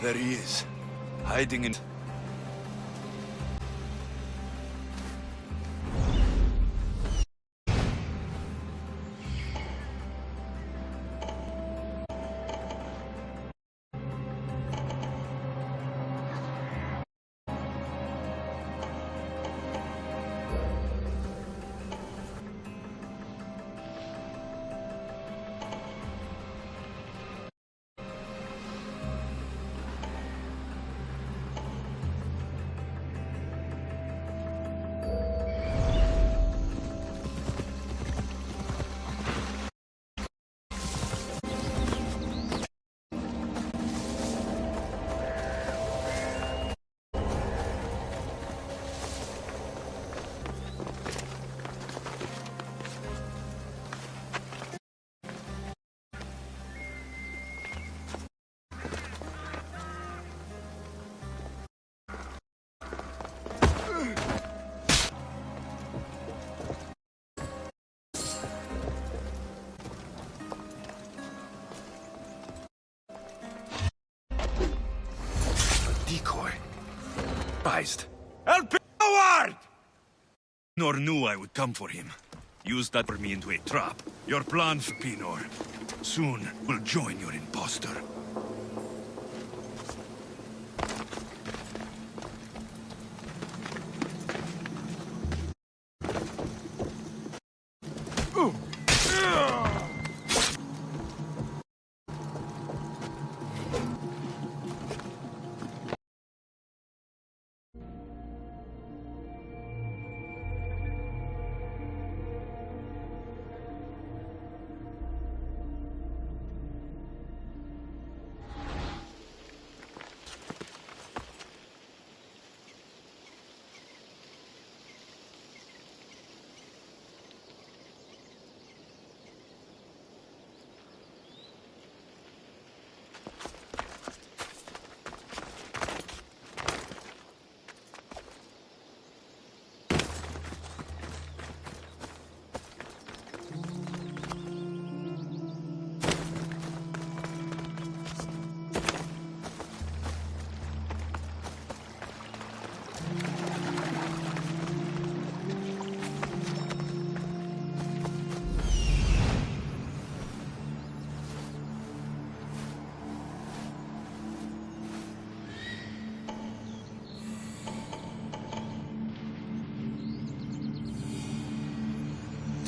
There he is, hiding in... Decoy. Help him! Coward! Nor knew I would come for him. Used that for me into a trap. Your plan, Pinor. Soon will join your imposter.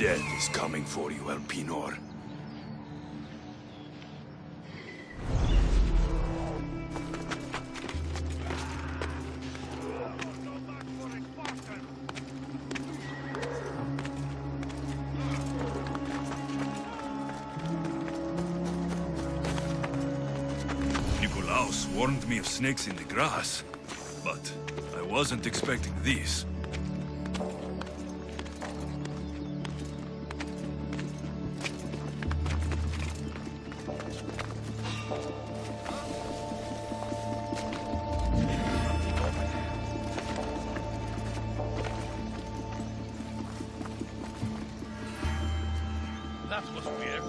Death is coming for you, El Pinor. Nicolaus warned me of snakes in the grass, but I wasn't expecting this. That was weird.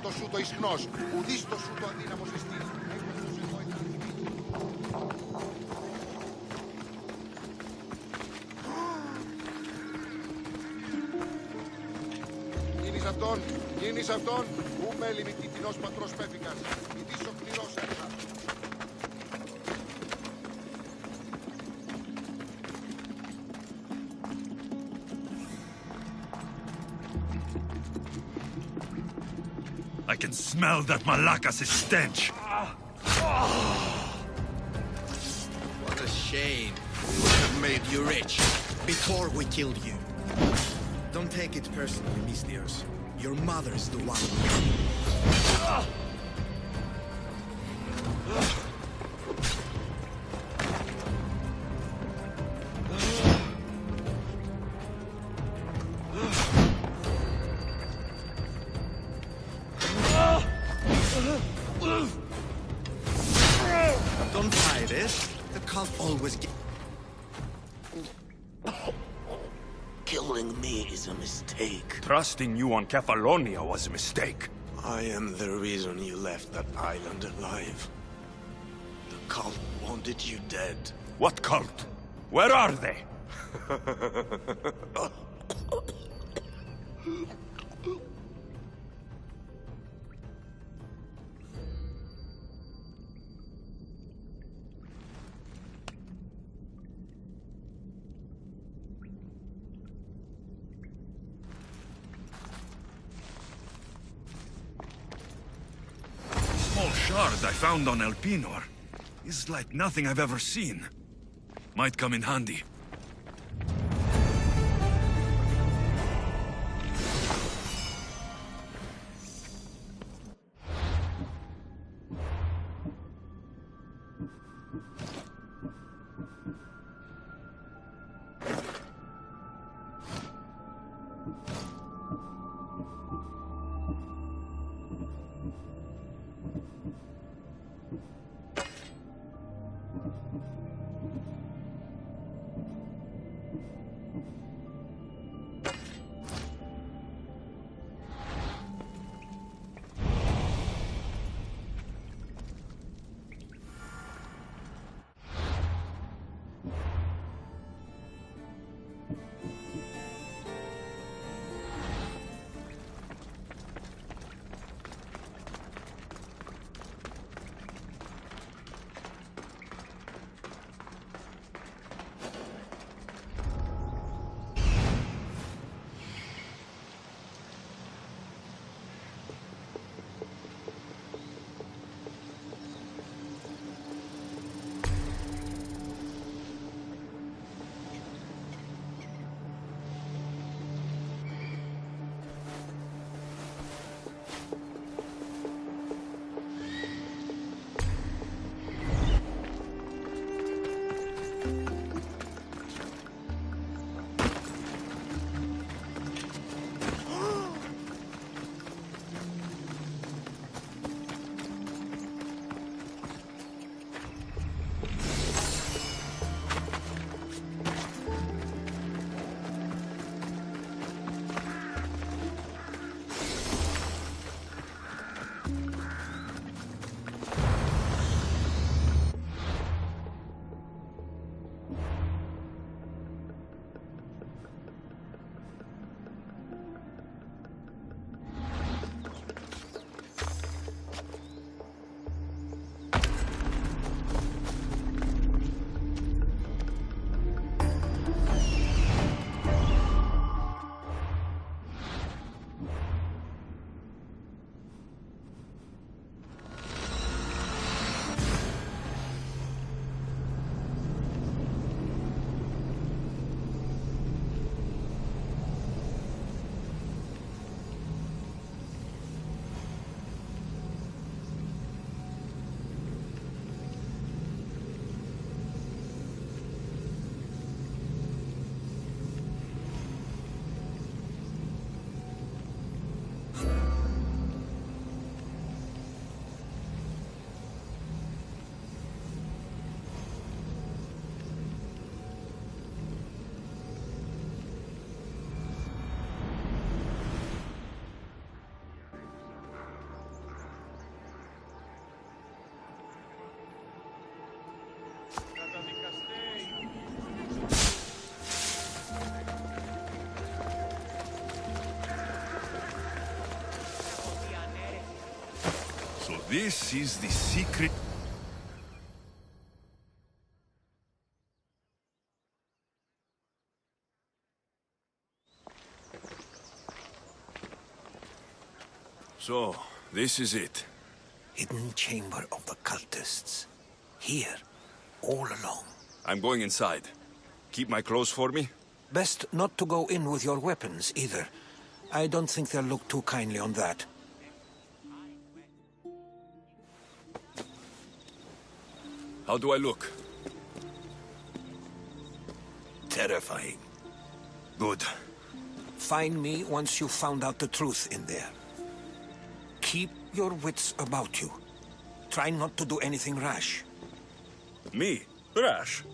Το σου το ισχνός, ουδείς το σου το αδύναμος εστίς. Έκοστος εδώ Γίνεις αυτόν, γίνεις αυτόν, ου μέλη μη τιτινός πατρός πέφικας, ουδείς ο κληρός έρθα. I can smell that Malakas' stench. What a shame. We would have made you rich before we killed you. Don't take it personally, Alexios. Your mother is the one. Don't try this. The cult always get... Killing me is a mistake. Trusting you on Kefalonia was a mistake. I am the reason you left that island alive. The cult wanted you dead. What cult? Where are they? shard I found on Elpinor is like nothing I've ever seen. Might come in handy. So this is the secret... So, this is it. Hidden chamber of the cultists. Here, all alone. I'm going inside. Keep my clothes for me? Best not to go in with your weapons, either. I don't think they'll look too kindly on that. How do I look? Terrifying. Good. Find me once you've found out the truth in there. Keep your wits about you. Try not to do anything rash. Me? Rash?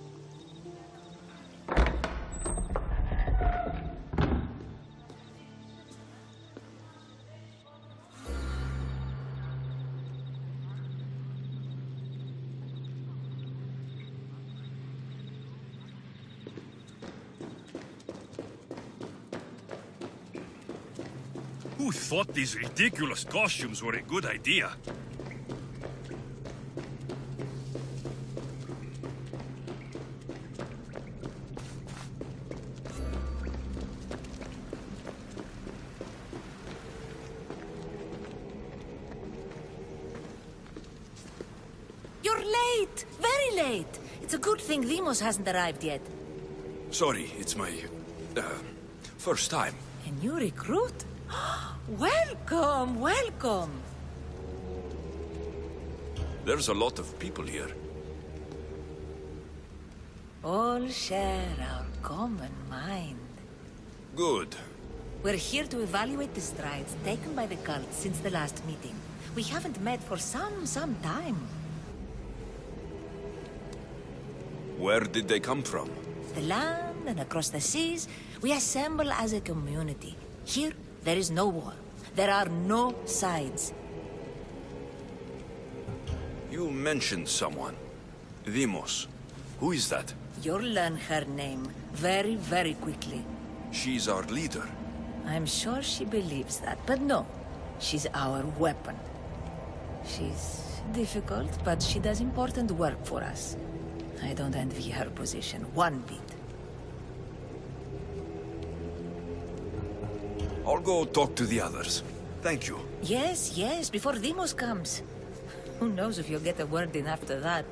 Who thought these ridiculous costumes were a good idea? late! Very late! It's a good thing Demos hasn't arrived yet. Sorry, it's my... first time. A new recruit? Welcome, welcome! There's a lot of people here. All share our common mind. Good. We're here to evaluate the strides taken by the cult since the last meeting. We haven't met for some time. Where did they come from? The land and across the seas, we assemble as a community. Here, there is no war. There are no sides. You mentioned someone. Demos. Who is that? You'll learn her name very, very quickly. She's our leader. I'm sure she believes that, but no. She's our weapon. She's difficult, but she does important work for us. I don't envy her position one bit. I'll go talk to the others. Thank you. Yes, before Demos comes. Who knows if you'll get a word in after that.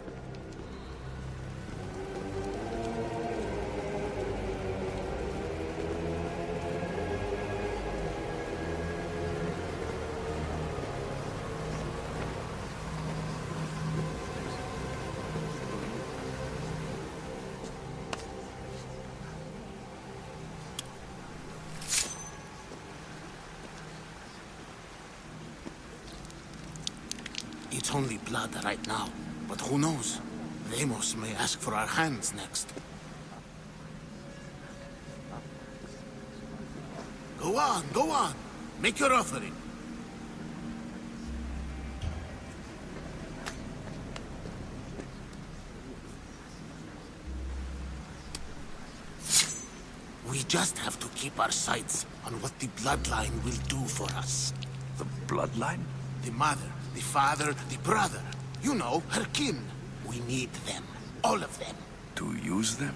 It's only blood right now, but who knows? Demos may ask for our hands next. Go on. Make your offering. We just have to keep our sights on what the bloodline will do for us. The bloodline? The mother, the father, the brother. You know, her kin. We need them. All of them. To use them?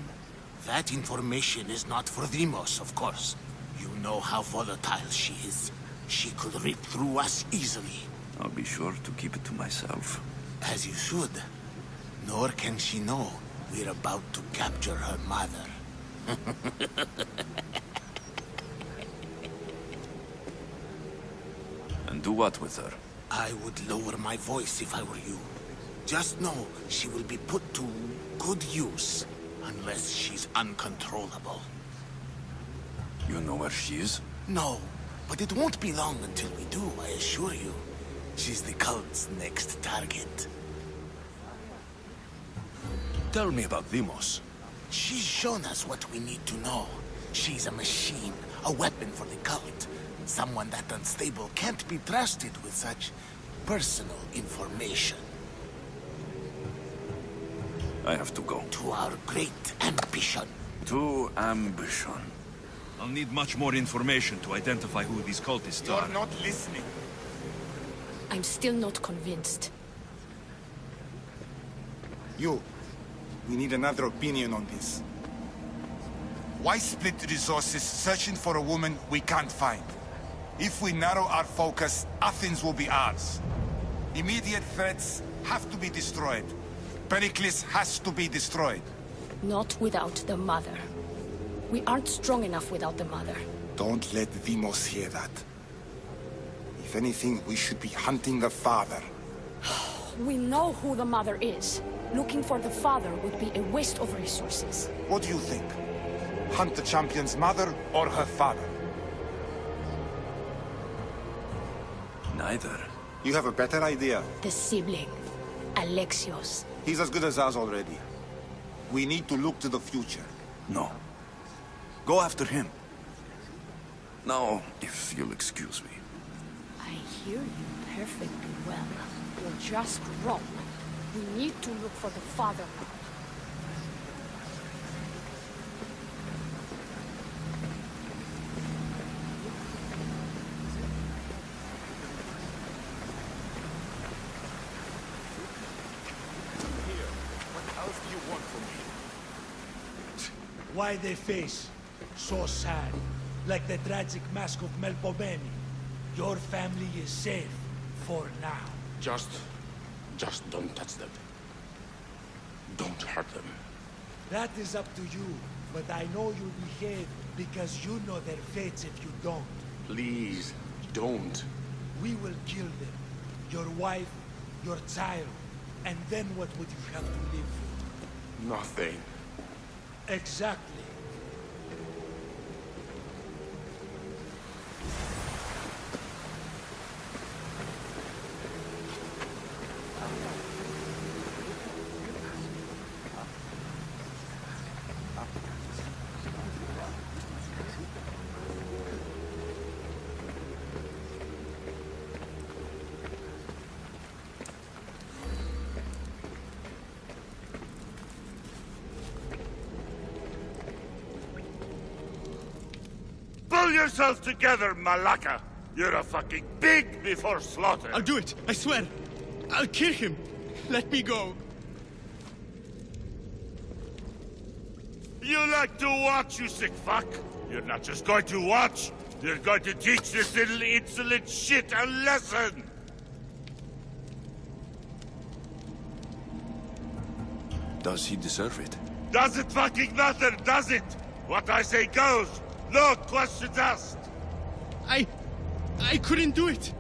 That information is not for Demos, of course. You know how volatile she is. She could rip through us easily. I'll be sure to keep it to myself. As you should. Nor can she know we're about to capture her mother. And do what with her? I would lower my voice if I were you. Just know she will be put to good use, unless she's uncontrollable. You know where she is? No, but it won't be long until we do, I assure you. She's the cult's next target. Tell me about Demos. She's shown us what we need to know. She's a machine, a weapon for the cult. Someone that unstable can't be trusted with such personal information. I have to go. To our great ambition. To ambition. I'll need much more information to identify who these cultists are. You're not listening. I'm still not convinced. You. We need another opinion on this. Why split resources searching for a woman we can't find? If we narrow our focus, Athens will be ours. Immediate threats have to be destroyed. Pericles has to be destroyed. Not without the mother. We aren't strong enough without the mother. Don't let Demos hear that. If anything, we should be hunting the father. We know who the mother is. Looking for the father would be a waste of resources. What do you think? Hunt the champion's mother or her father? Neither. You have a better idea. The sibling, Alexios. He's as good as ours already. We need to look to the future. No. Go after him. Now, if you'll excuse me. I hear you perfectly well. You're just wrong. We need to look for the father now. Why they face so sad, like the tragic mask of Melpomene. Your family is safe for now. Just don't touch them. Don't hurt them. That is up to you, but I know you'll behave because you know their fates if you don't. Please, don't. We will kill them. Your wife, your child. And then what would you have to live for? Nothing. Exactly. Pull yourself together, Malaka! You're a fucking pig before slaughter! I'll do it, I swear. I'll kill him. Let me go. You like to watch, you sick fuck! You're not just going to watch, you're going to teach this little insolent shit a lesson! Does he deserve it? Does it fucking matter, does it? What I say goes! No questions asked! I couldn't do it.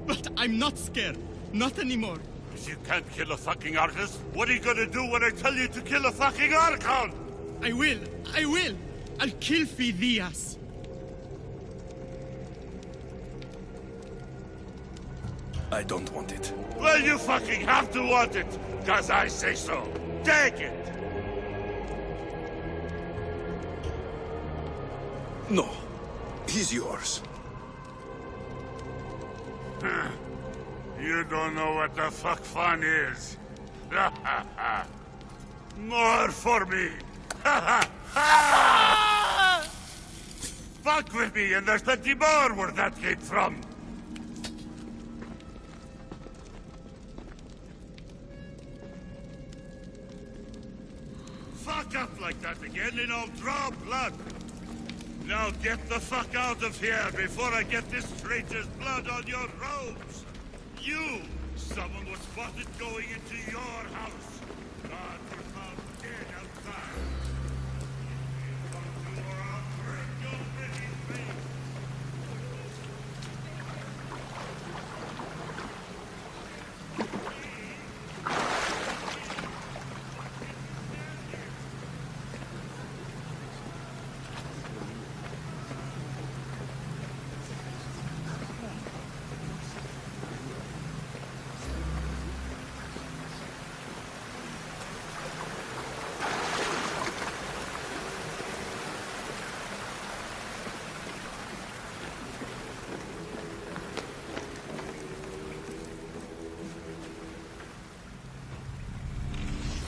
But I'm not scared. Not anymore. If you can't kill a fucking artist, what are you gonna do when I tell you to kill a fucking Archon? I will. I'll kill Phidias. I don't want it. Well, you fucking have to want it, cause I say so. Take it! No. He's yours. You don't know what the fuck fun is. More for me. Fuck with me, and there's plenty more where that came from. Fuck up like that again, and I'll draw blood. Now get the fuck out of here before I get this traitor's blood on your robes! You! Someone was spotted going into your house! God, you're found dead outside! Or I'll break your pretty face!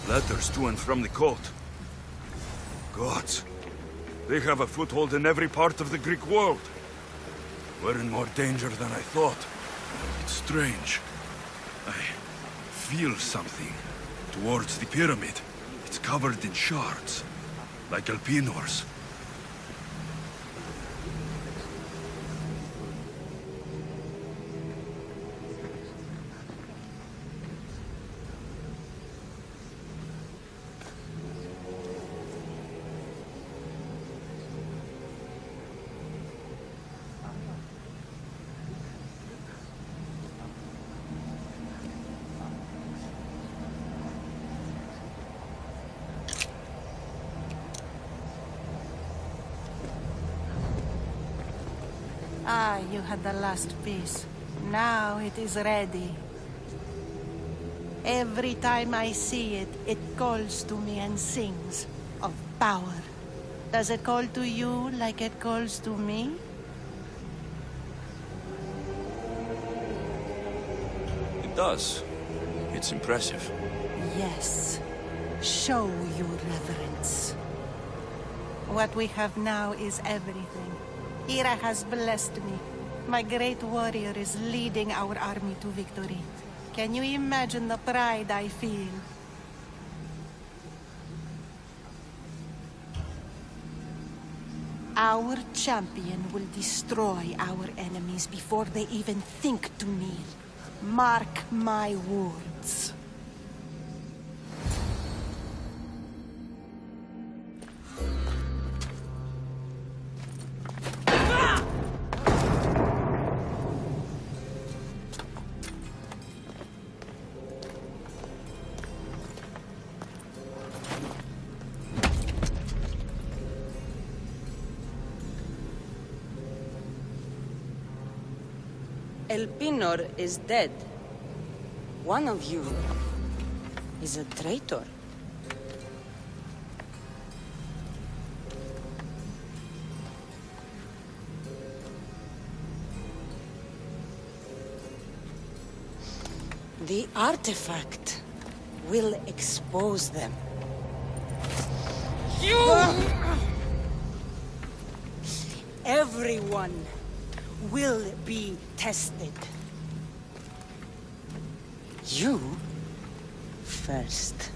Letters to and from the court. Gods. They have a foothold in every part of the Greek world. We're in more danger than I thought. It's strange. I feel something towards the pyramid. It's covered in shards, like Elpinor's. Ah, you had the last piece. Now it is ready. Every time I see it, it calls to me and sings of power. Does it call to you like it calls to me? It does. It's impressive. Yes. Show your reverence. What we have now is everything. Hera has blessed me. My great warrior is leading our army to victory. Can you imagine the pride I feel? Our champion will destroy our enemies before they even think to kneel. Mark my words. El Pinor is dead. One of you is a traitor. The artifact will expose them. Everyone will be tested. You first.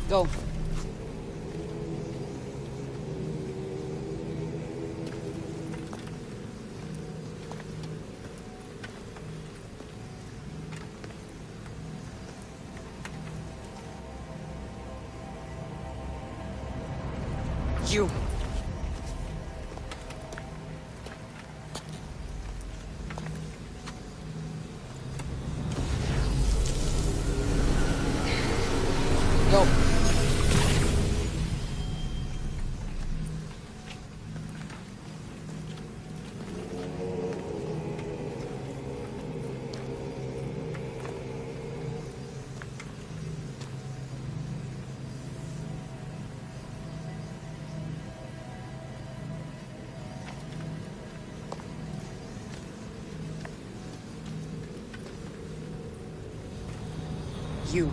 Go. You. Go. You.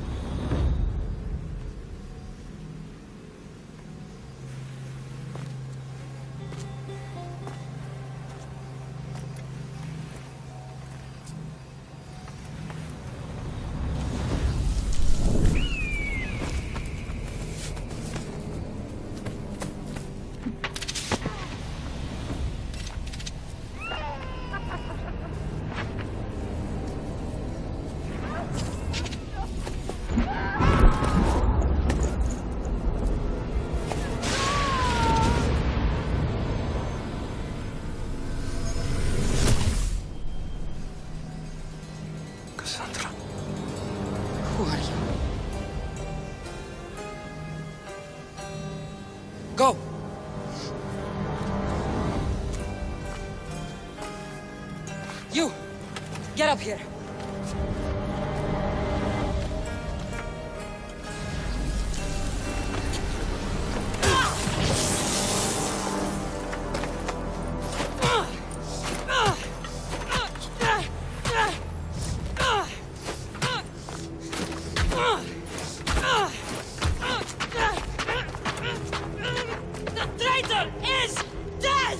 Who are you? Go! You! Get up here! The traitor is dead!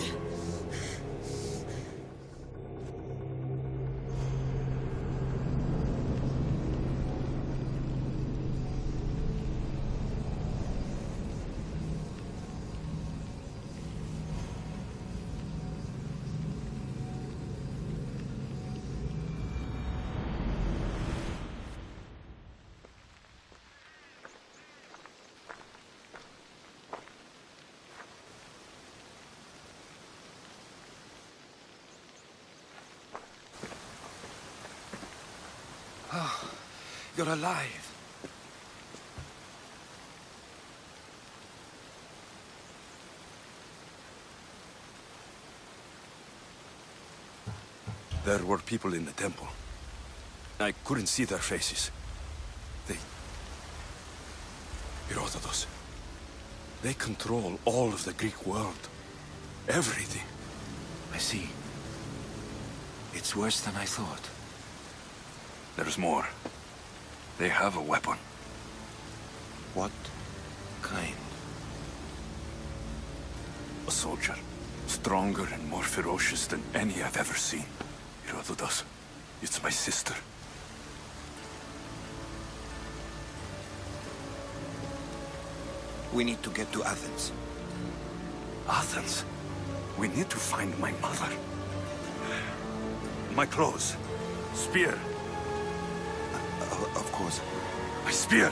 You're alive. There were people in the temple. I couldn't see their faces. Herodotus. They control all of the Greek world. Everything. I see. It's worse than I thought. There's more. They have a weapon. What kind? A soldier. Stronger and more ferocious than any I've ever seen. Herodotus. It's my sister. We need to get to Athens. Athens? We need to find my mother. My clothes. Spear. Of course. My spear!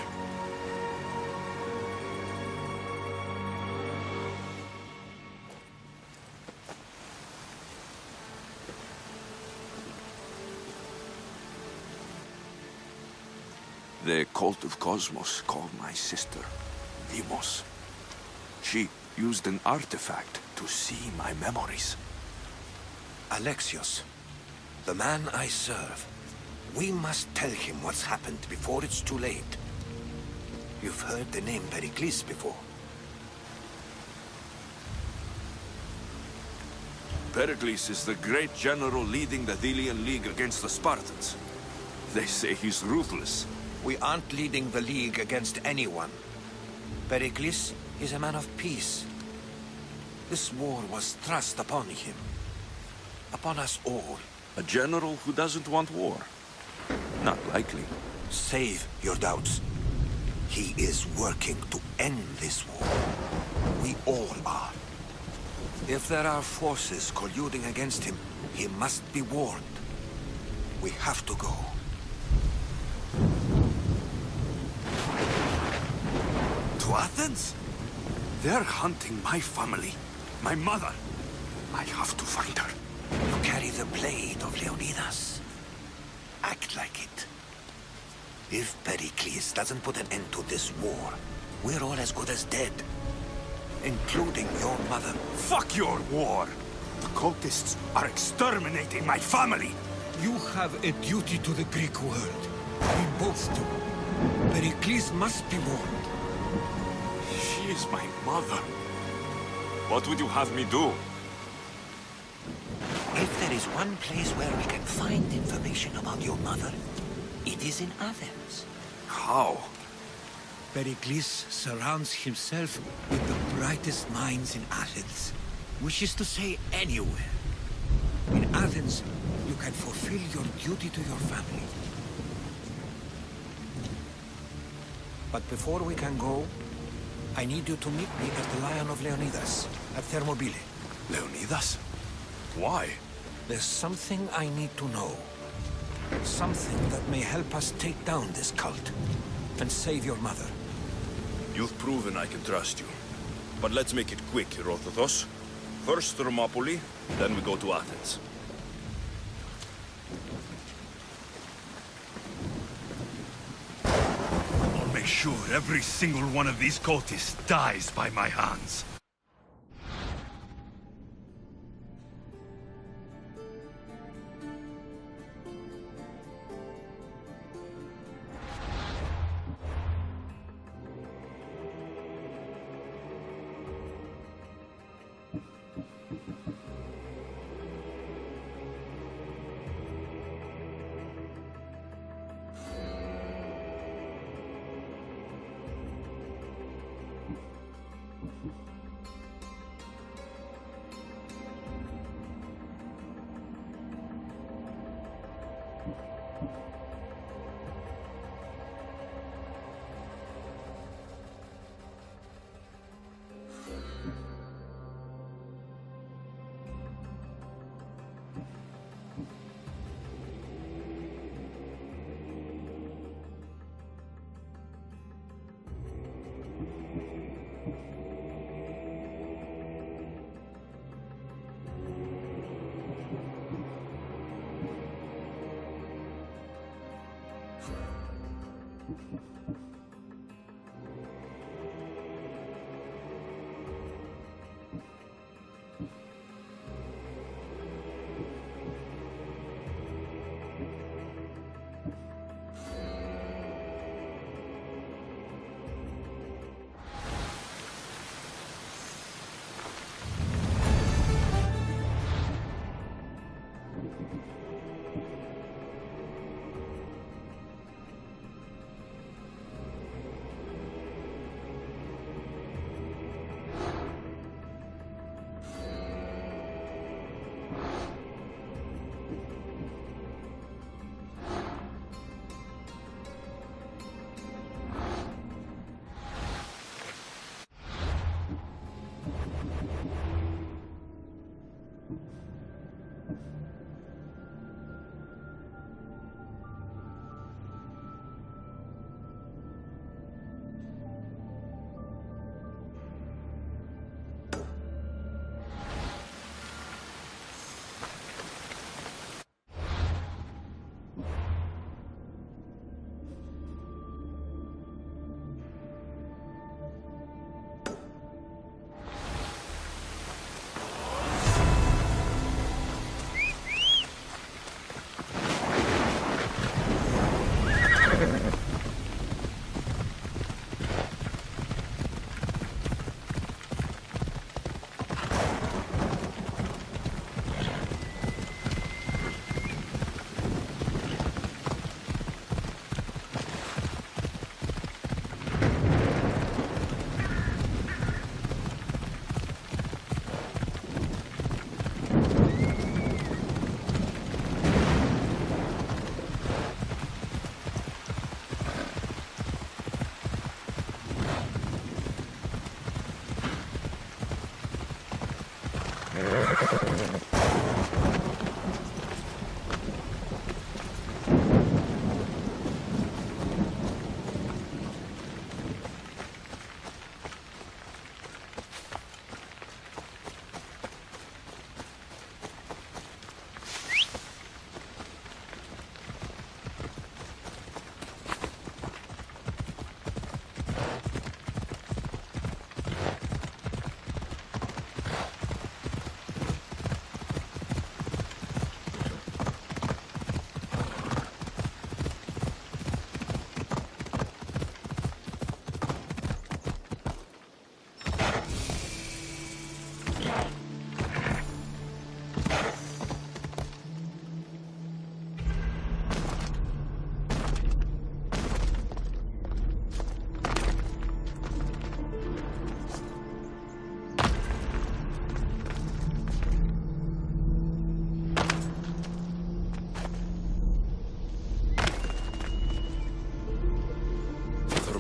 The cult of Cosmos called my sister Demos. She used an artifact to see my memories. Alexios, the man I serve. We must tell him what's happened before it's too late. You've heard the name Pericles before. Pericles is the great general leading the Delian League against the Spartans. They say he's ruthless. We aren't leading the League against anyone. Pericles is a man of peace. This war was thrust upon him. Upon us all. A general who doesn't want war? Not likely. Save your doubts. He is working to end this war. We all are. If there are forces colluding against him, he must be warned. We have to go. To Athens? They're hunting my family. My mother. I have to find her. You carry the blade of Leonidas. Act like it. If Pericles doesn't put an end to this war, we're all as good as dead. Including your mother. Fuck your war! The cultists are exterminating my family! You have a duty to the Greek world. We both do. Pericles must be warned. She is my mother. What would you have me do? If there is one place where we can find information about your mother, it is in Athens. How? Pericles surrounds himself with the brightest minds in Athens. Which is to say, anywhere. In Athens, you can fulfill your duty to your family. But before we can go, I need you to meet me at the Lion of Leonidas, at Thermopylae. Leonidas? Why? There's something I need to know. Something that may help us take down this cult and save your mother. You've proven I can trust you. But let's make it quick, Herodotos. First Thermopylae, then we go to Athens. I'll make sure every single one of these cultists dies by my hands.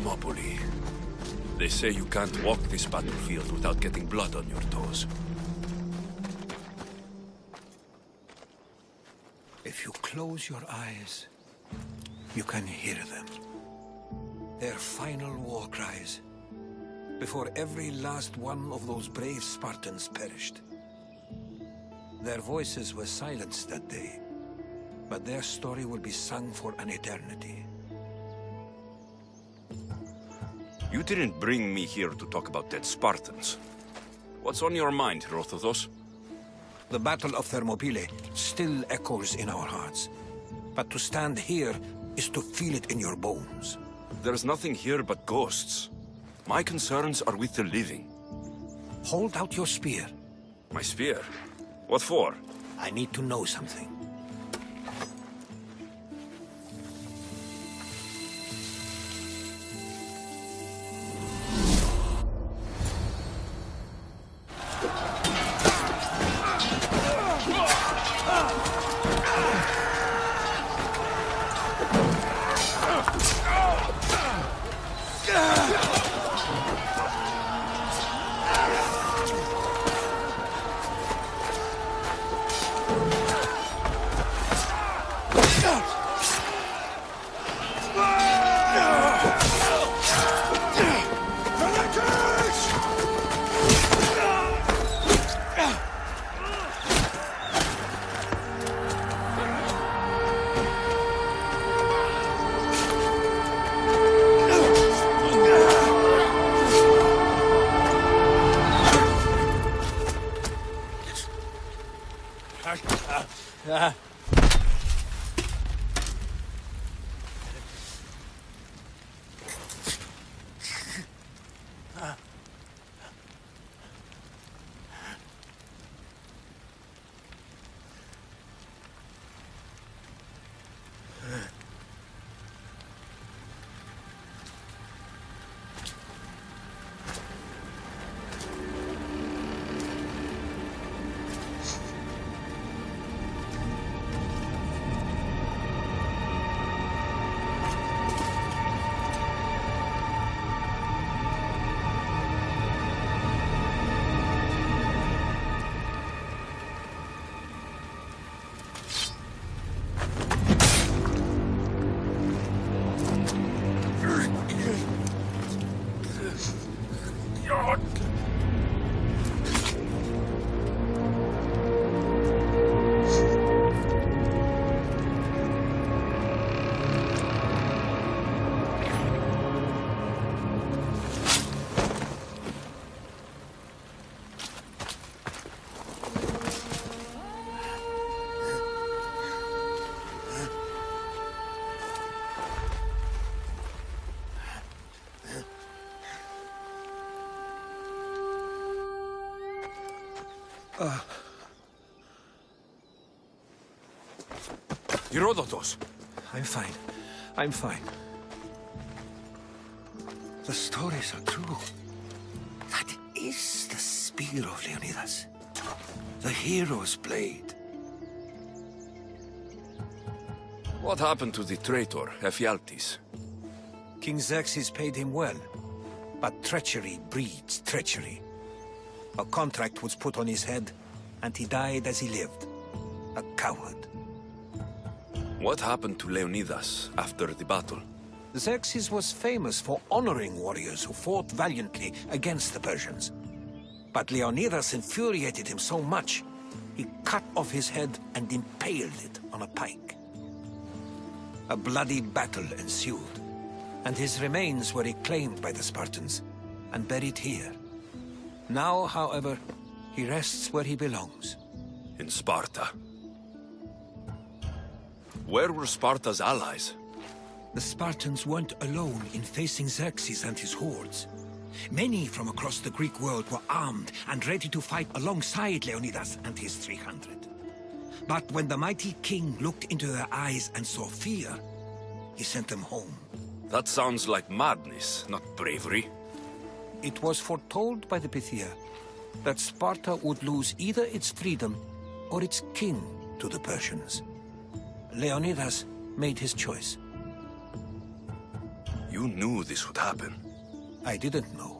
Thermopylae. They say you can't walk this battlefield without getting blood on your toes. If you close your eyes, you can hear them. Their final war cries, before every last one of those brave Spartans perished. Their voices were silenced that day, but their story will be sung for an eternity. You didn't bring me here to talk about dead Spartans. What's on your mind, Herodotus? The Battle of Thermopylae still echoes in our hearts. But to stand here is to feel it in your bones. There's nothing here but ghosts. My concerns are with the living. Hold out your spear. My spear? What for? I need to know something. Herodotus! I'm fine. I'm fine. The stories are true. That is the spear of Leonidas. The hero's blade. What happened to the traitor, Ephialtes? King Xerxes paid him well, but treachery breeds treachery. A contract was put on his head, and he died as he lived. A coward. What happened to Leonidas after the battle? Xerxes was famous for honoring warriors who fought valiantly against the Persians. But Leonidas infuriated him so much, he cut off his head and impaled it on a pike. A bloody battle ensued, and his remains were reclaimed by the Spartans and buried here. Now, however, he rests where he belongs. In Sparta. Where were Sparta's allies? The Spartans weren't alone in facing Xerxes and his hordes. Many from across the Greek world were armed and ready to fight alongside Leonidas and his 300. But when the mighty king looked into their eyes and saw fear, he sent them home. That sounds like madness, not bravery. It was foretold by the Pythia that Sparta would lose either its freedom or its king to the Persians. Leonidas made his choice. You You knew this would happen. I didn't know,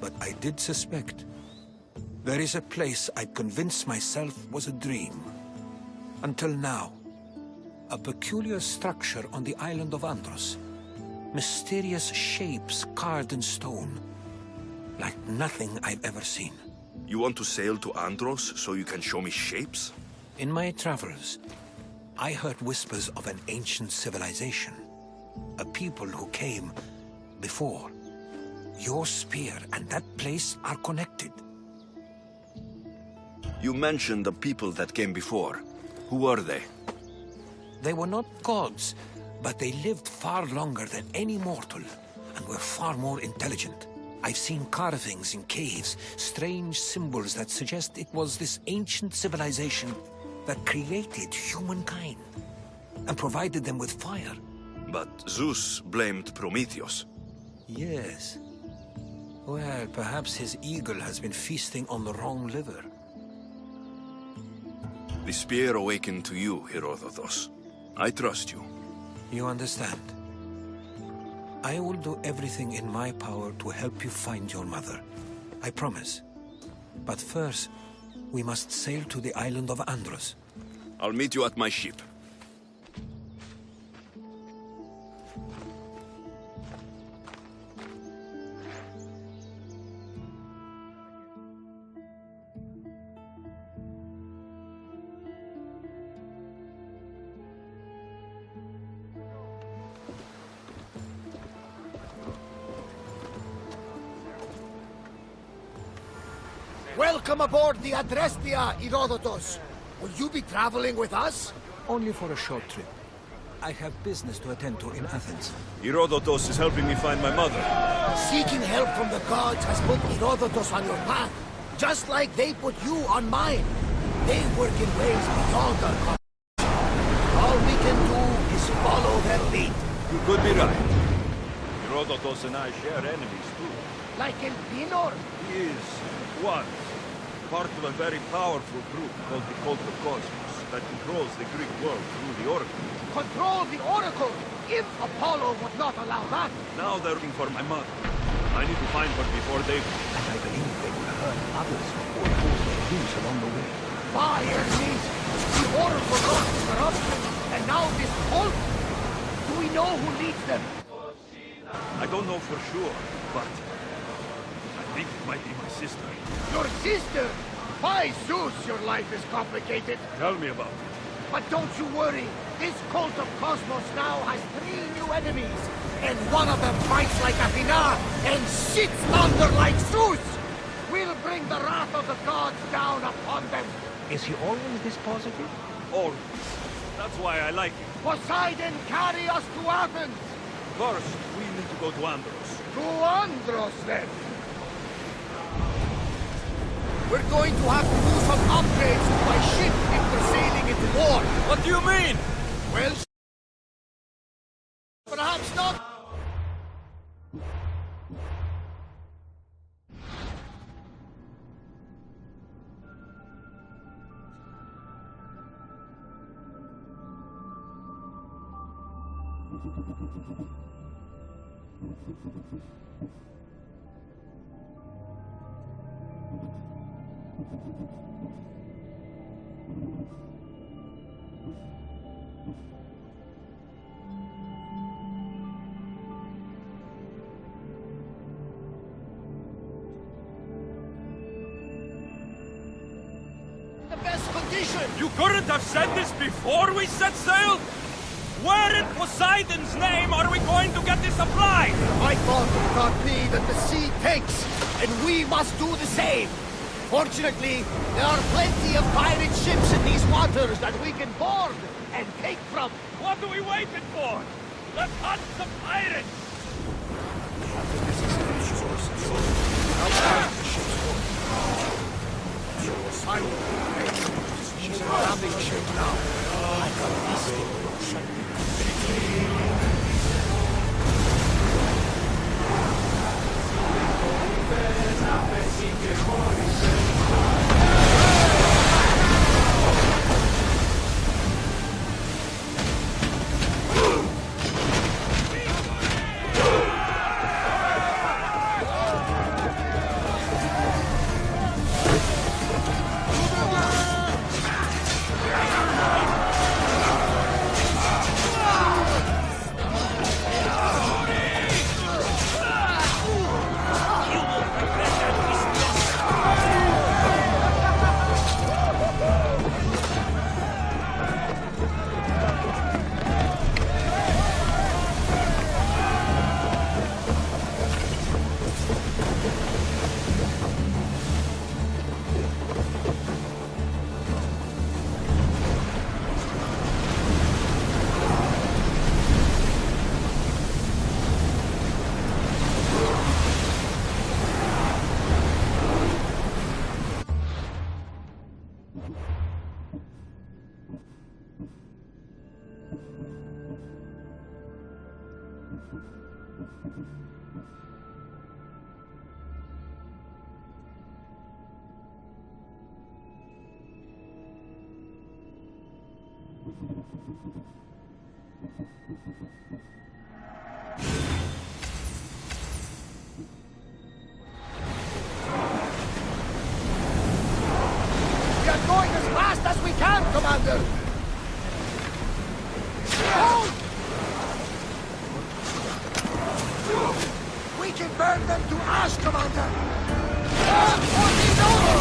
but I did suspect. There is a place I'd convinced myself was a dream. Until now. A peculiar structure on the island of Andros. Mysterious shapes carved in stone. Like nothing I've ever seen. You want to sail to Andros so you can show me shapes? In my travels, I heard whispers of an ancient civilization. A people who came before. Your spear and that place are connected. You mentioned the people that came before. Who were they? They were not gods, but they lived far longer than any mortal, and were far more intelligent. I've seen carvings in caves, strange symbols that suggest it was this ancient civilization that created humankind, and provided them with fire. But Zeus blamed Prometheus. Yes. Well, perhaps his eagle has been feasting on the wrong liver. The spear awakened to you, Herodotus. I trust you. You understand? I will do everything in my power to help you find your mother. I promise. But first, we must sail to the island of Andros. I'll meet you at my ship. Welcome aboard the Adrestia, Herodotus. Will you be traveling with us? Only for a short trip. I have business to attend to in Athens. Herodotus is helping me find my mother. Seeking help from the gods has put Herodotus on your path, just like they put you on mine. They work in ways beyond our comprehension. All we can do is follow their lead. You could be right. Herodotus and I share enemies too. Like Elpinor? He is once part of a very powerful group called the Cult of Cosmos that controls the Greek world through the Oracle. Control the Oracle, if Apollo would not allow that. Now they're looking for my mother. I need to find her before they... And I believe they will hurt others or cause their use along the way. Fire needs the Oracle lost corruption, and now this cult. Do we know who leads them? I don't know for sure, but I think it might be my sister. Your sister? By Zeus, your life is complicated. Tell me about it. But don't you worry. This cult of Cosmos now has 3 new enemies. And one of them fights like Athena and sits thunder like Zeus. We'll bring the wrath of the gods down upon them. Is he always this positive? Always. That's why I like him. Poseidon, carry us to Athens. First, we need to go to Andros. To Andros, then. We're going to have to do some upgrades to my ship if we're sailing into war. What do you mean? Well, perhaps not. The best condition. You couldn't have said this before we set sail? Where in Poseidon's name are we going to get this supplies? My father taught me that the sea takes, and we must do the same. Fortunately, there are plenty of pirate ships in these waters that we can board and take from. What are we waiting for? Let's hunt some pirates! She's in ramming shape now. I got this thing. We are going as fast as we can, Commander! Hold! We can burn them to ash, Commander! Burn for the Noro!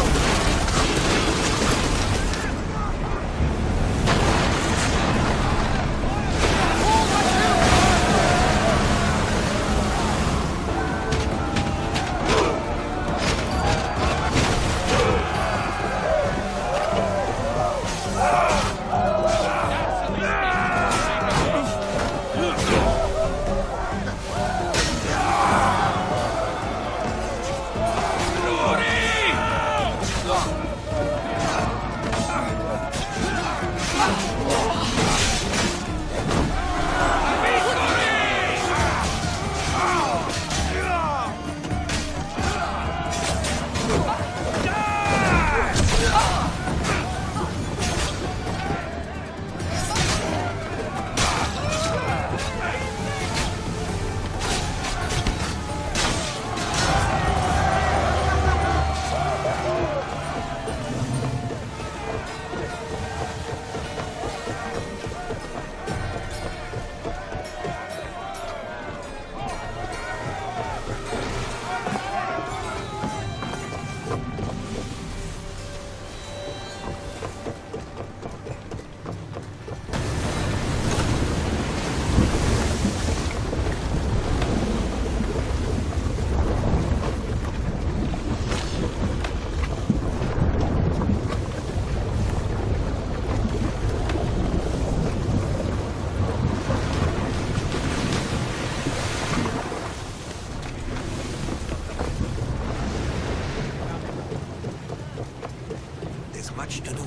Much to do,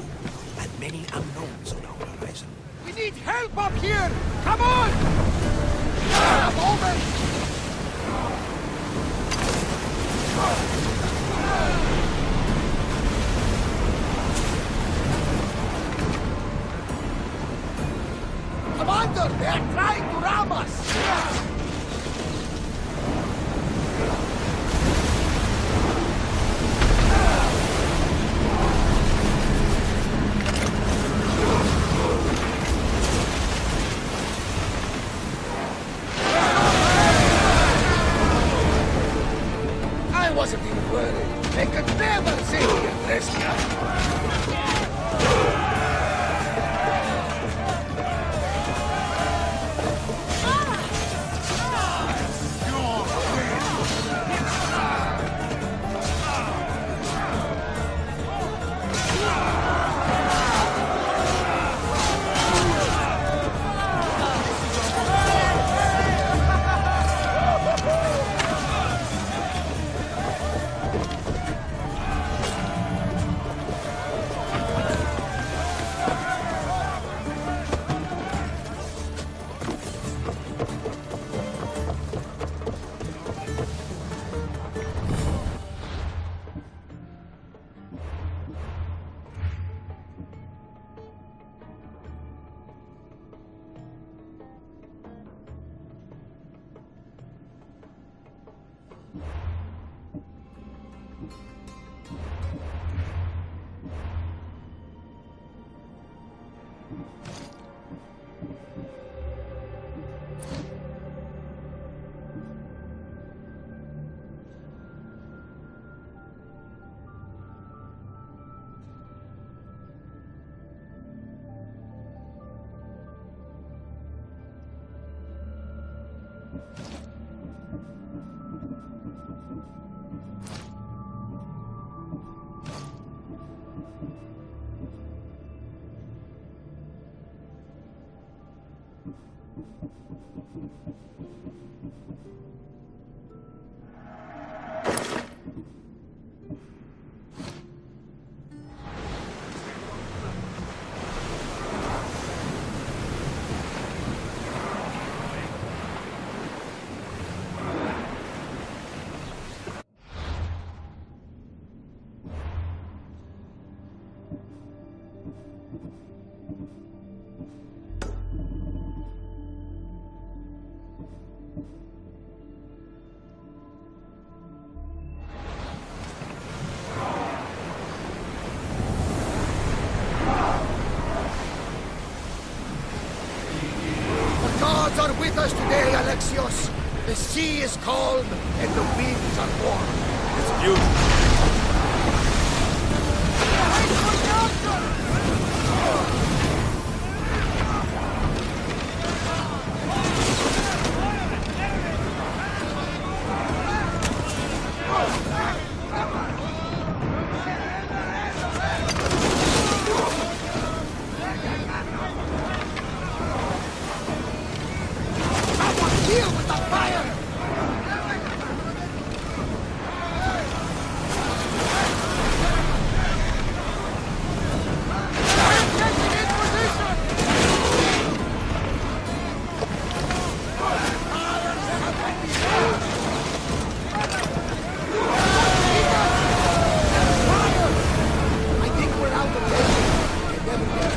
and many unknowns on our horizon. We need help up here! Come on! A moment! Commander, they are trying to ram us! Wasn't even worried. They could never save me and rescue us. The gods are with us today, Alexios. The sea is calm and the winds are warm. It's beautiful. Someone deal with the fire! I think we're out of danger. It never gets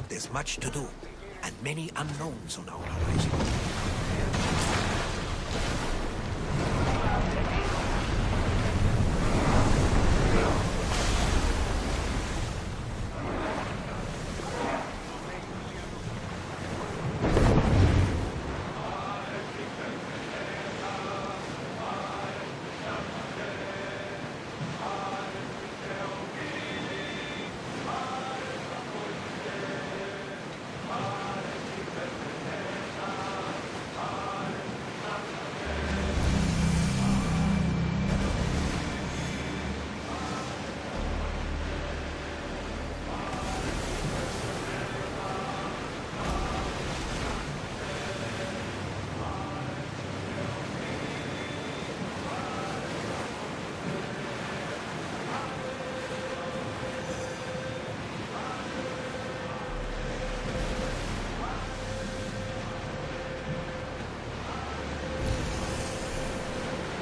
There's much to do, and many unknowns on our horizon.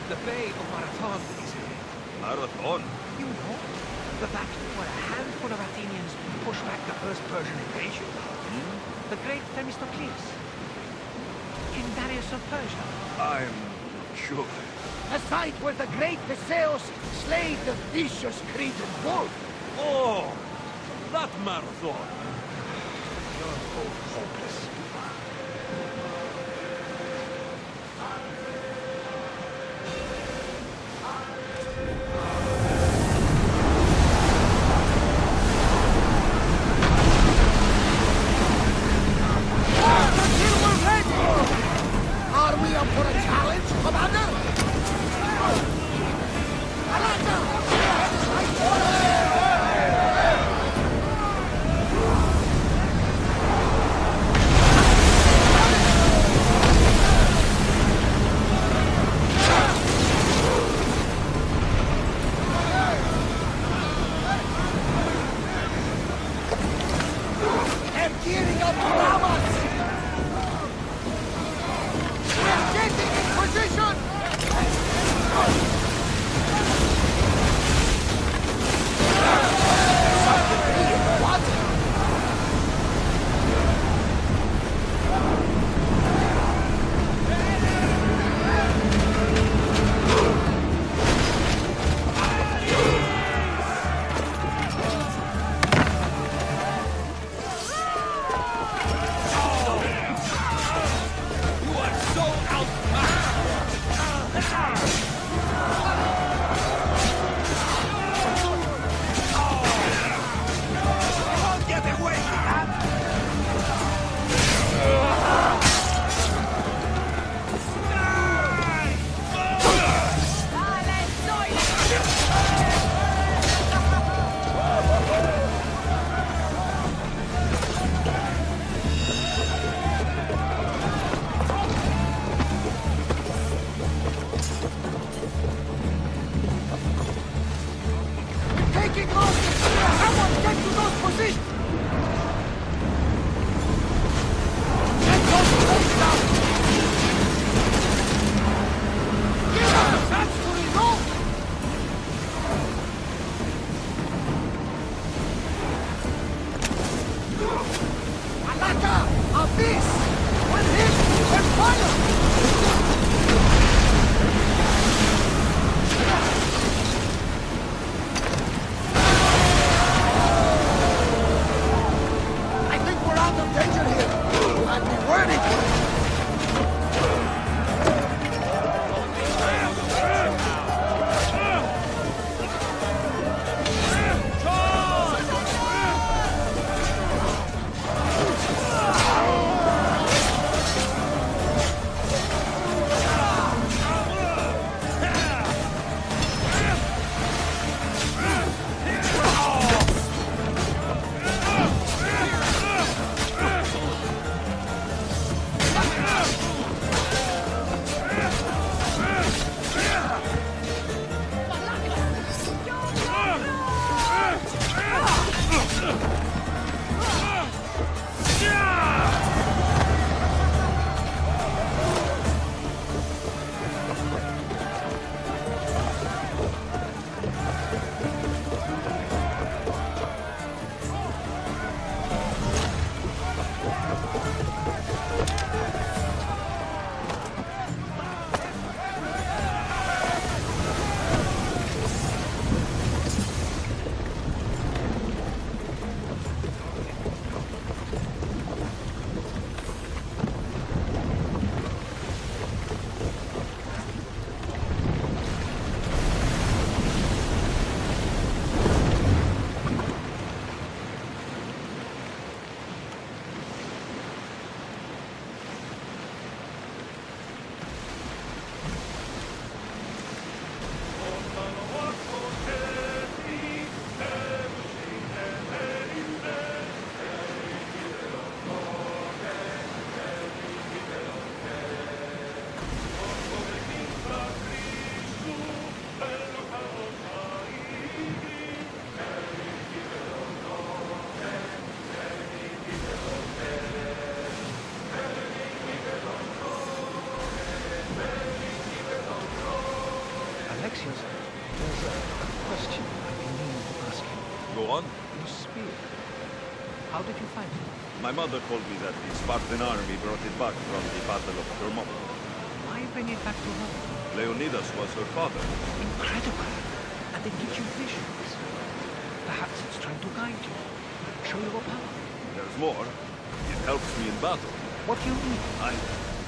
The Bay of Marathon is here. Marathon? You know, the battle where a handful of Athenians pushed back the first Persian invasion. The great Themistocles. King Darius of Persia. I'm not sure. A site where the great Theseus slayed the vicious Cretan wolf. Oh, that Marathon. You're both hopeless. Are we up for a challenge, Commander? They're gearing up to ram us! We're getting Alexios, there's a question I've been meaning to ask you. Go on. Your spear. How did you find it? My mother told me that the Spartan army brought it back from the Battle of Thermopylae. Why bring it back to Rome? Leonidas was her father. Incredible. And it gives you visions. Perhaps it's trying to guide you. Show your power. There's more. It helps me in battle. What do you mean? I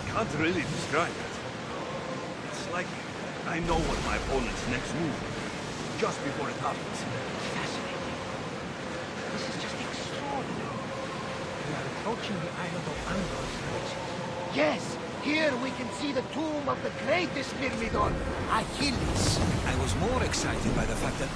can't really describe it. It's like I know what my opponent's next move will be, just before it happens. Fascinating. This is just extraordinary. We are approaching the island of Andros, Alexios. Yes, here we can see the tomb of the greatest Myrmidon, Achilles. I was more excited by the fact that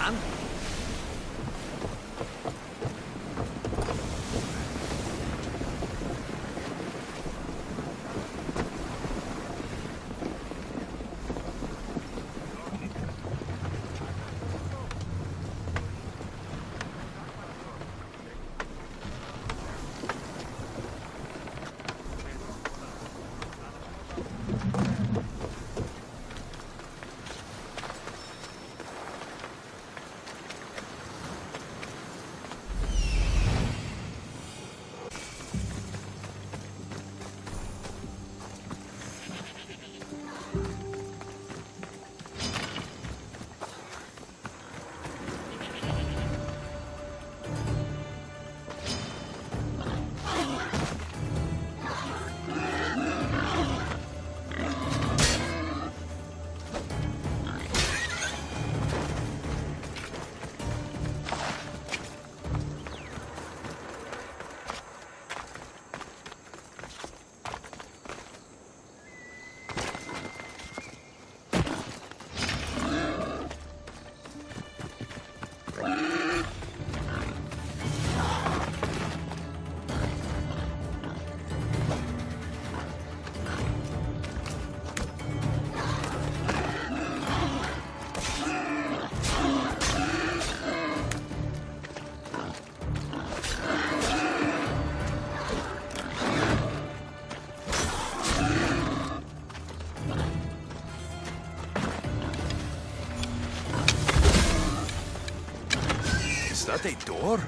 Is that a door?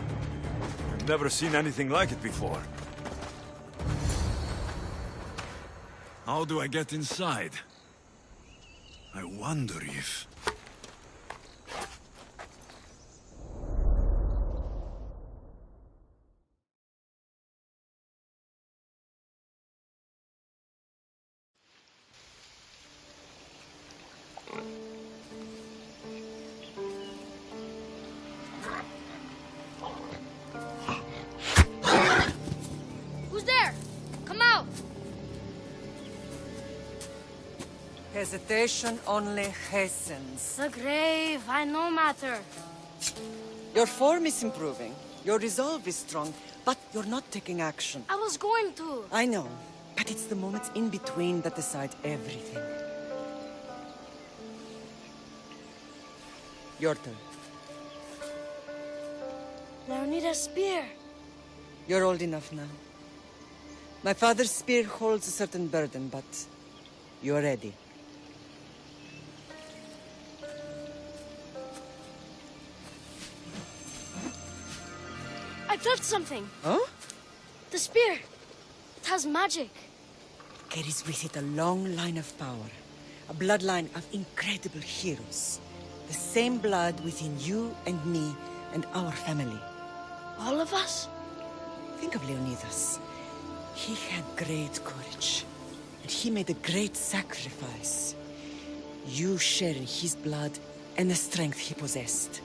I've never seen anything like it before. How do I get inside? I wonder if... Who's there? Come out! Hesitation only hastens. The grave, I no matter. Your form is improving. Your resolve is strong, but you're not taking action. I was going to. I know, but it's the moments in between that decide everything. Your turn. Leonidas' spear. You're old enough now. My father's spear holds a certain burden, but you're ready. I touched something. Huh? The spear. It has magic. Carries with it a long line of power. A bloodline of incredible heroes. The same blood within you and me and our family. All of us? Think of Leonidas. He had great courage. And he made a great sacrifice. You share in his blood and the strength he possessed.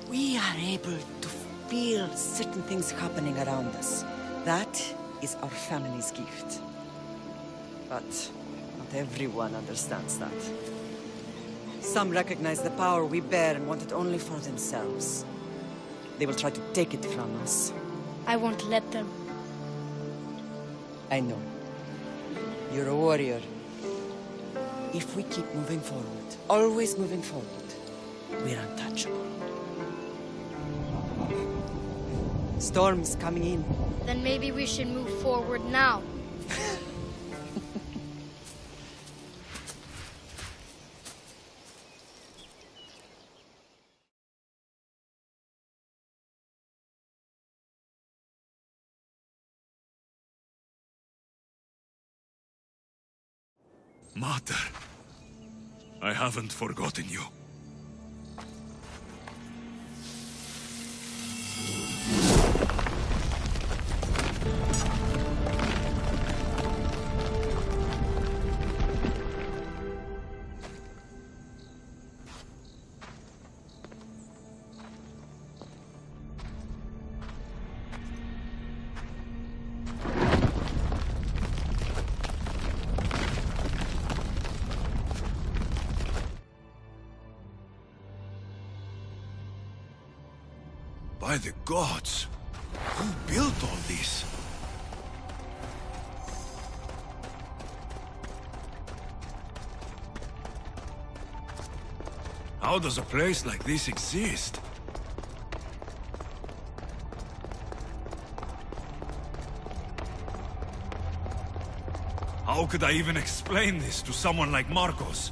We are able to feel certain things happening around us. That is our family's gift. But not everyone understands that. Some recognize the power we bear and want it only for themselves. They will try to take it from us. I won't let them. I know. You're a warrior. If we keep moving forward, always moving forward, we're untouchable. Storm's coming in. Then maybe we should move forward now. Mater, I haven't forgotten you. By the gods! Who built all this? How does a place like this exist? How could I even explain this to someone like Marcos?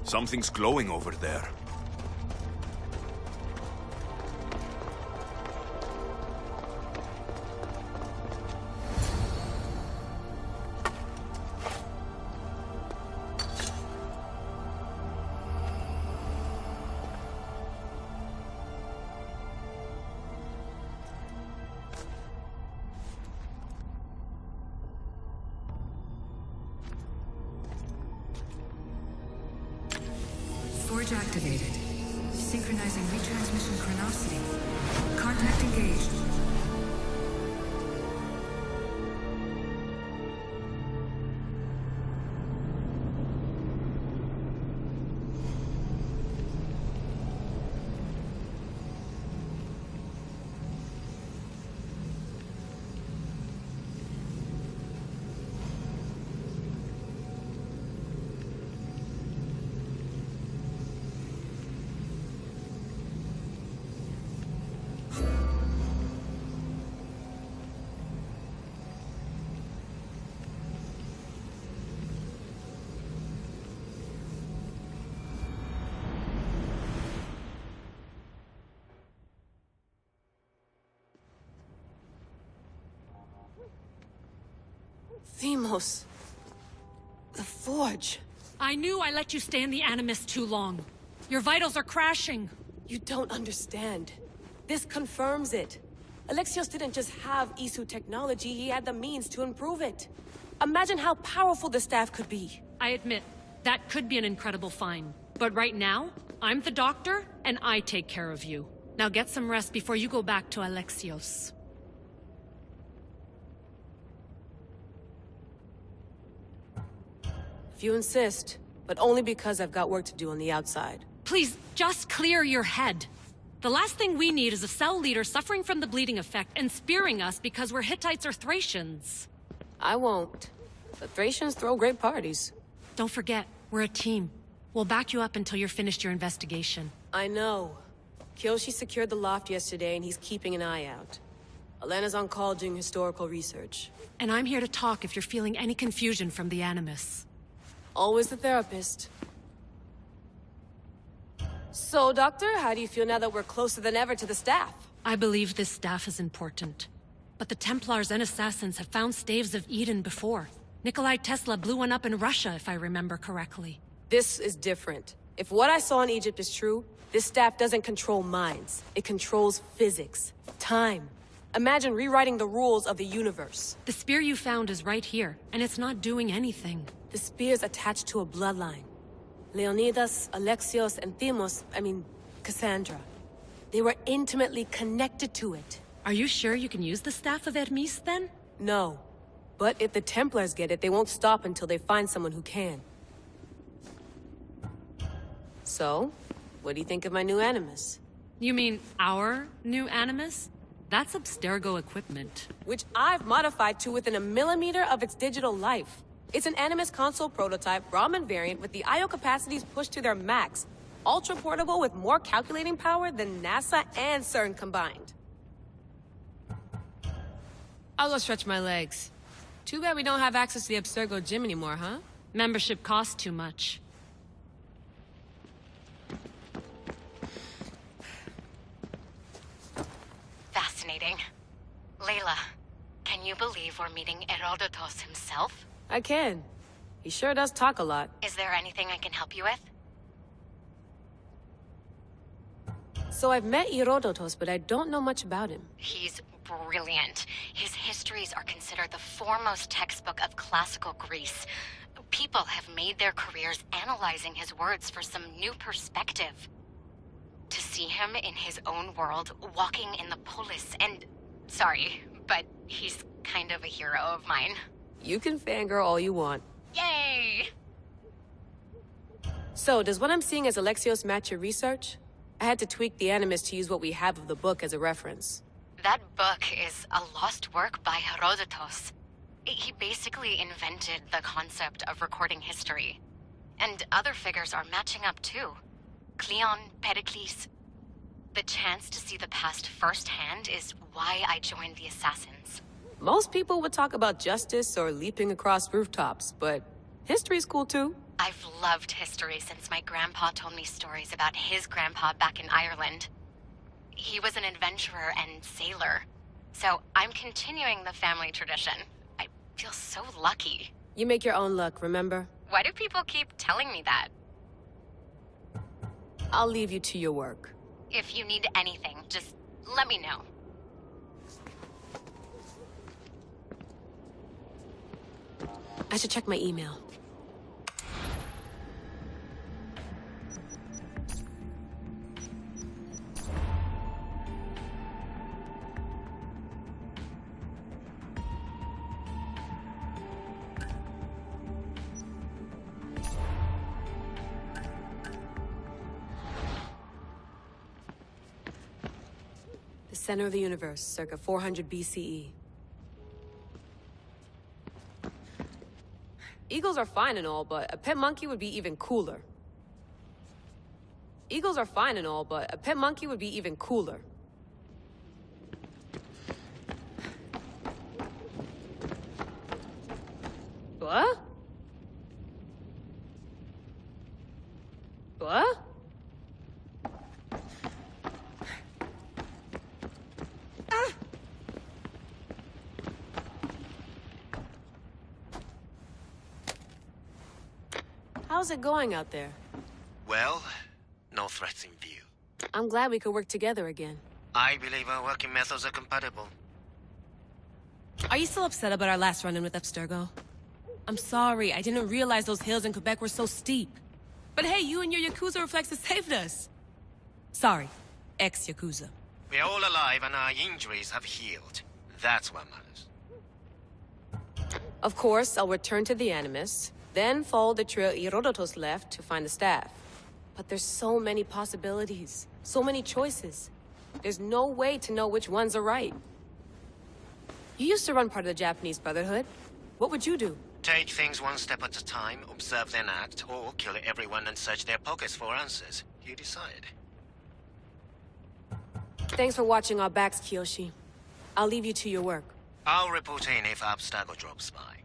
Something's glowing over there. Forge activated. Synchronizing retransmission chronicity. Contact engaged. Themos. The Forge. I knew I let you stay in the Animus too long. Your vitals are crashing. You don't understand. This confirms it. Alexios didn't just have Isu technology, he had the means to improve it. Imagine how powerful the staff could be. I admit, that could be an incredible find. But right now, I'm the doctor, and I take care of you. Now get some rest before you go back to Alexios. If you insist, but only because I've got work to do on the outside. Please, just clear your head. The last thing we need is a cell leader suffering from the bleeding effect and spearing us because we're Hittites or Thracians. I won't. The Thracians throw great parties. Don't forget, we're a team. We'll back you up until you're finished your investigation. I know. Kyoshi secured the loft yesterday and he's keeping an eye out. Elena's on call doing historical research. And I'm here to talk if you're feeling any confusion from the Animus. Always the therapist. So, Doctor, how do you feel now that we're closer than ever to the staff? I believe this staff is important. But the Templars and Assassins have found staves of Eden before. Nikolai Tesla blew one up in Russia, if I remember correctly. This is different. If what I saw in Egypt is true, this staff doesn't control minds. It controls physics, time. Imagine rewriting the rules of the universe. The spear you found is right here, and it's not doing anything. The spear's attached to a bloodline. Leonidas, Alexios, and Cassandra. They were intimately connected to it. Are you sure you can use the Staff of Hermes, then? No. But if the Templars get it, they won't stop until they find someone who can. So, what do you think of my new Animus? You mean our new Animus? That's Abstergo equipment. Which I've modified to within a millimeter of its digital life. It's an Animus console prototype, Brahmin variant with the I/O capacities pushed to their max. Ultra portable with more calculating power than NASA and CERN combined. I'll go stretch my legs. Too bad we don't have access to the Abstergo gym anymore, huh? Membership costs too much. Layla, can you believe we're meeting Herodotos himself? I can. He sure does talk a lot. Is there anything I can help you with? So I've met Herodotos, but I don't know much about him. He's brilliant. His histories are considered the foremost textbook of classical Greece. People have made their careers analyzing his words for some new perspective. To see him in his own world, walking in the polis, and... Sorry, but he's kind of a hero of mine. You can fangirl all you want. Yay! So, does what I'm seeing as Alexios match your research? I had to tweak the Animus to use what we have of the book as a reference. That book is a lost work by Herodotos. He basically invented the concept of recording history. And other figures are matching up too. Cleon, Pericles. The chance to see the past firsthand is why I joined the Assassins. Most people would talk about justice or leaping across rooftops, but history's cool too. I've loved history since my grandpa told me stories about his grandpa back in Ireland. He was an adventurer and sailor, so I'm continuing the family tradition. I feel so lucky. You make your own luck, remember? Why do people keep telling me that? I'll leave you to your work. If you need anything, just let me know. I should check my email. The center of the universe, circa 400 BCE. Eagles are fine and all, but a pet monkey would be even cooler. Eagles are fine and all, but a pet monkey would be even cooler. What? What? How's it going out there? Well, no threats in view. I'm glad we could work together again. I believe our working methods are compatible. Are you still upset about our last run-in with Abstergo? I'm sorry, I didn't realize those hills in Quebec were so steep. But hey, you and your Yakuza reflexes saved us. Sorry, ex-Yakuza. We're all alive and our injuries have healed. That's what matters. Of course, I'll return to the Animus, then follow the trail Herodotos left to find the staff. But there's so many possibilities, so many choices. There's no way to know which ones are right. You used to run part of the Japanese Brotherhood. What would you do? Take things one step at a time, observe then act, or kill everyone and search their pockets for answers. You decide. Thanks for watching our backs, Kiyoshi. I'll leave you to your work. I'll report in if Abstergo drops by.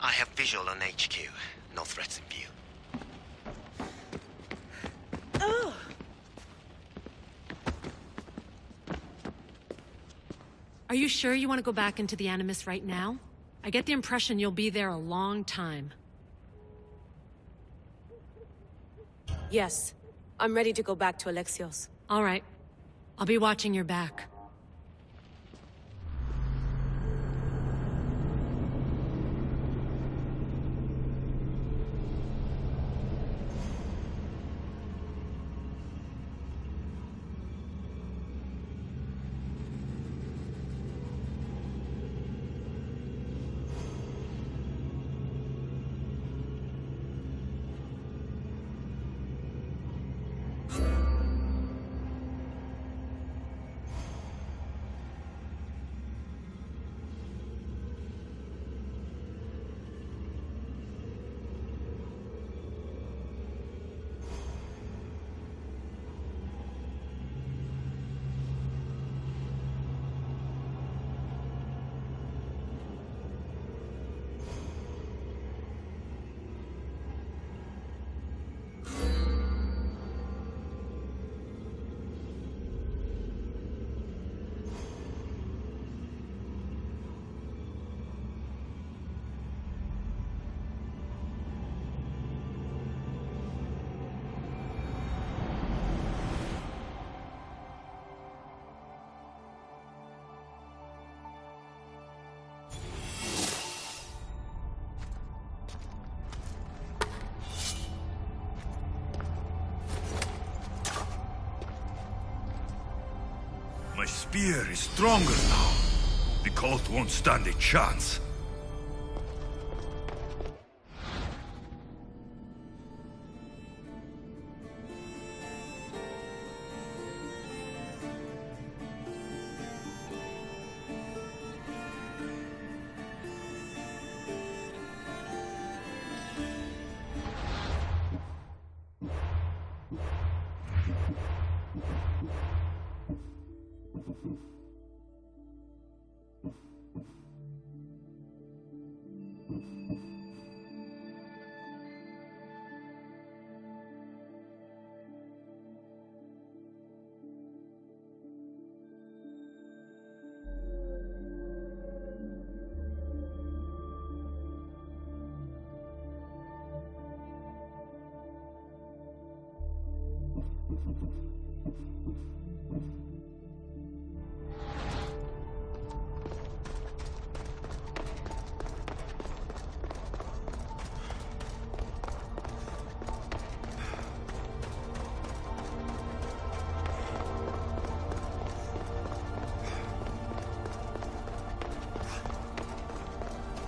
I have visual on HQ. No threats in view. Are you sure you want to go back into the Animus right now? I get the impression you'll be there a long time. Yes. I'm ready to go back to Alexios. All right. I'll be watching your back. My spear is stronger now. The cult won't stand a chance.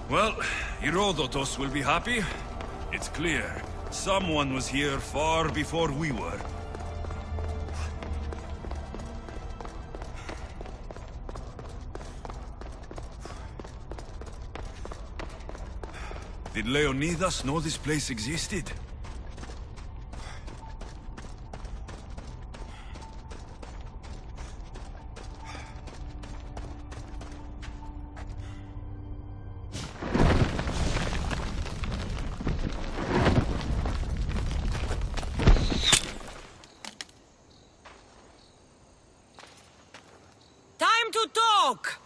Well, Herodotus will be happy. It's clear. Someone was here far before we were. Did Leonidas know this place existed? Time to talk!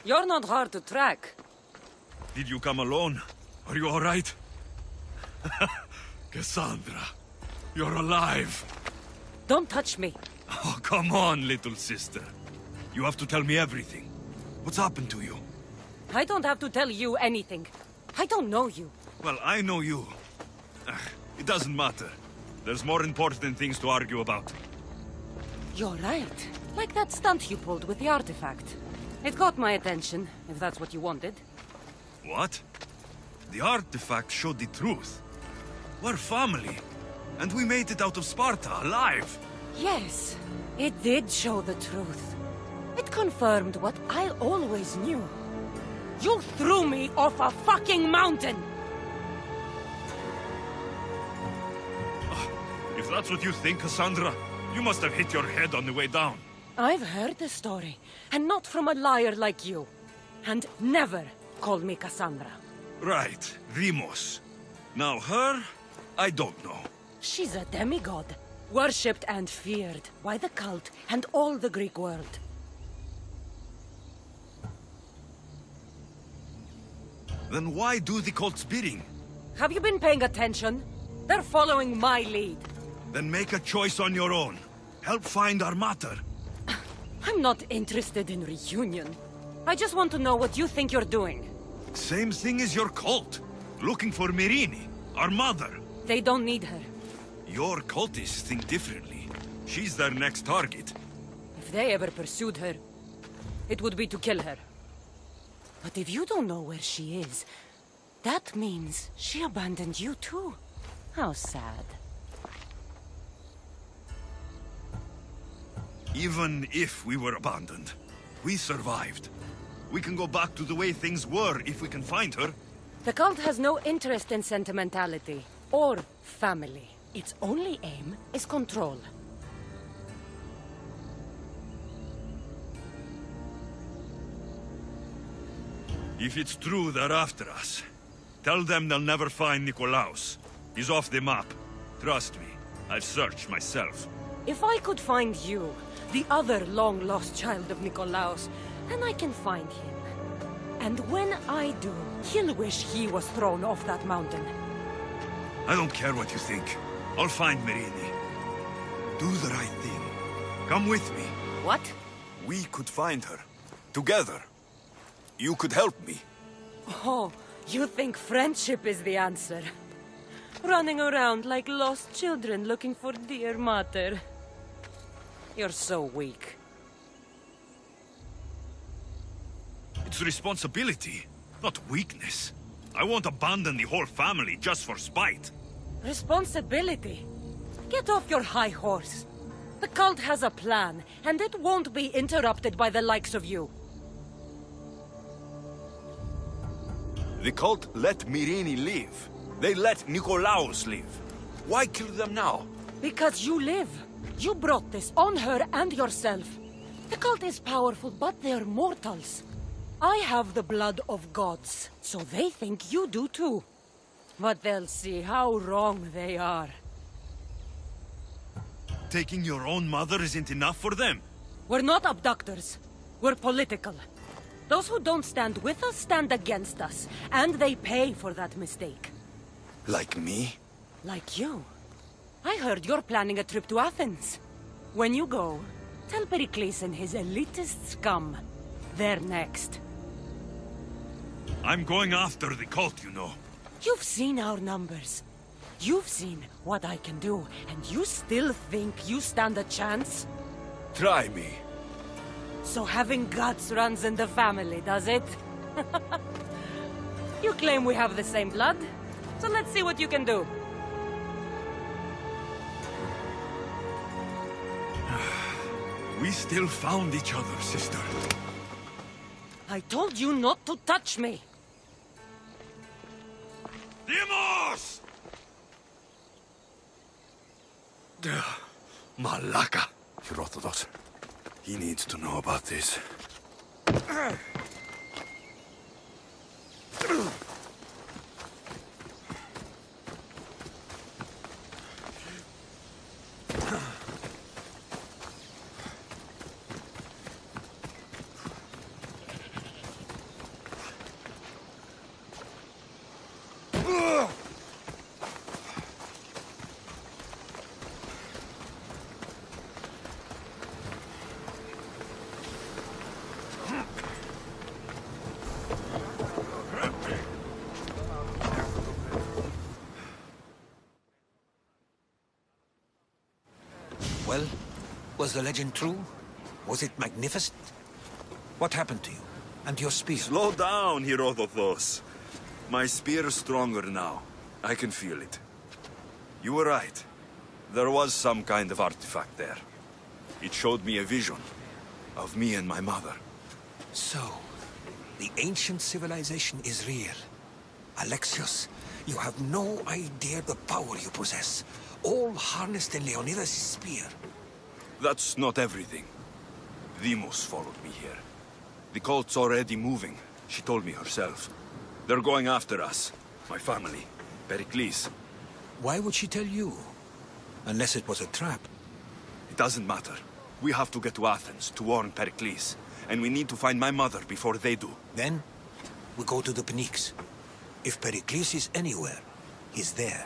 You're not hard to track. Did you come alone? Are you all right? Cassandra, you're alive. Don't touch me. Oh, come on, little sister. You have to tell me everything. What's happened to you? I don't have to tell you anything. I don't know you. Well, I know you. It doesn't matter. There's more important things to argue about. You're right. Like that stunt you pulled with the artifact. It caught my attention, if that's what you wanted. What? The artifact showed the truth. We're family. And we made it out of Sparta, alive. Yes, it did show the truth. It confirmed what I always knew. You threw me off a fucking mountain! If that's what you think, Cassandra, you must have hit your head on the way down. I've heard the story, and not from a liar like you. And never call me Cassandra. Right, Deimos. Now her, I don't know. She's a demigod, worshipped and feared by the cult and all the Greek world. Then why do the cult's bidding? Have you been paying attention? They're following my lead. Then make a choice on your own. Help find our mater. I'm not interested in reunion. I just want to know what you think you're doing. Same thing as your cult. Looking for Myrrine, our mother. They don't need her. Your cultists think differently. She's their next target. If they ever pursued her, it would be to kill her. But if you don't know where she is, that means she abandoned you too. How sad. Even if we were abandoned, we survived. We can go back to the way things were if we can find her. The cult has no interest in sentimentality or family. Its only aim is control. If it's true they're after us, tell them they'll never find Nikolaos. He's off the map. Trust me, I've searched myself. If I could find you, the other long-lost child of Nikolaos, then I can find him. And when I do, he'll wish he was thrown off that mountain. I don't care what you think. I'll find Myrrine. Do the right thing. Come with me. What? We could find her. Together. You could help me. Oh, you think friendship is the answer? Running around like lost children looking for dear mater. You're so weak. It's responsibility, not weakness. I won't abandon the whole family just for spite. Responsibility? Get off your high horse. The cult has a plan, and it won't be interrupted by the likes of you. The cult let Myrrine live. They let Nikolaos live. Why kill them now? Because you live. You brought this on her and yourself. The cult is powerful, but they're mortals. I have the blood of gods, so they think you do too. But they'll see how wrong they are. Taking your own mother isn't enough for them? We're not abductors. We're political. Those who don't stand with us stand against us, and they pay for that mistake. Like me? Like you. I heard you're planning a trip to Athens. When you go, tell Pericles and his elitist scum. They're next. I'm going after the cult, you know. You've seen our numbers. You've seen what I can do, and you still think you stand a chance? Try me. So having guts runs in the family, does it? You claim we have the same blood, so let's see what you can do. We still found each other, sister. I told you not to touch me! Deimos! Malaka. Herodotus. He needs to know about this. Well, was the legend true? Was it magnificent? What happened to you? And your spear? Slow down, Herodotus. My spear is stronger now. I can feel it. You were right. There was some kind of artifact there. It showed me a vision. of me and my mother. So, the ancient civilization is real. Alexios, you have no idea the power you possess. All harnessed in Leonidas' spear. That's not everything. Deimos followed me here. The cult's already moving, she told me herself. They're going after us. My family. Pericles. Why would she tell you? Unless it was a trap. It doesn't matter. We have to get to Athens to warn Pericles. And we need to find my mother before they do. Then, we go to the Pnyx. If Pericles is anywhere, he's there.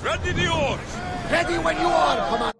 Ready the oars! Ready when you are, Commander!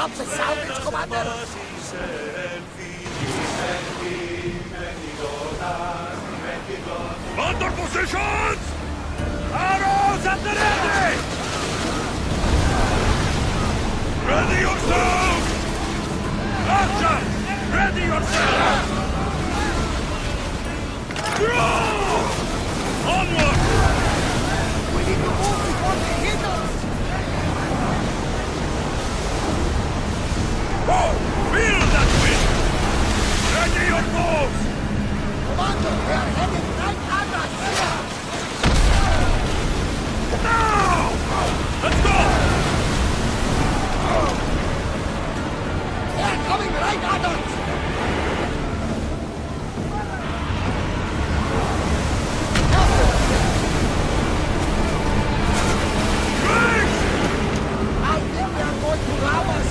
have the salvage, Commander? Under positions! Arrows at the ready! Ready yourselves! Archer! Ready yourselves! Throw! Onward! We need to move before they hit us! Whoa! Feel that wind! Ready your bows! Commander, they are heading right at us! Now! Let's go! They are coming right at us! I think they are going to ram us!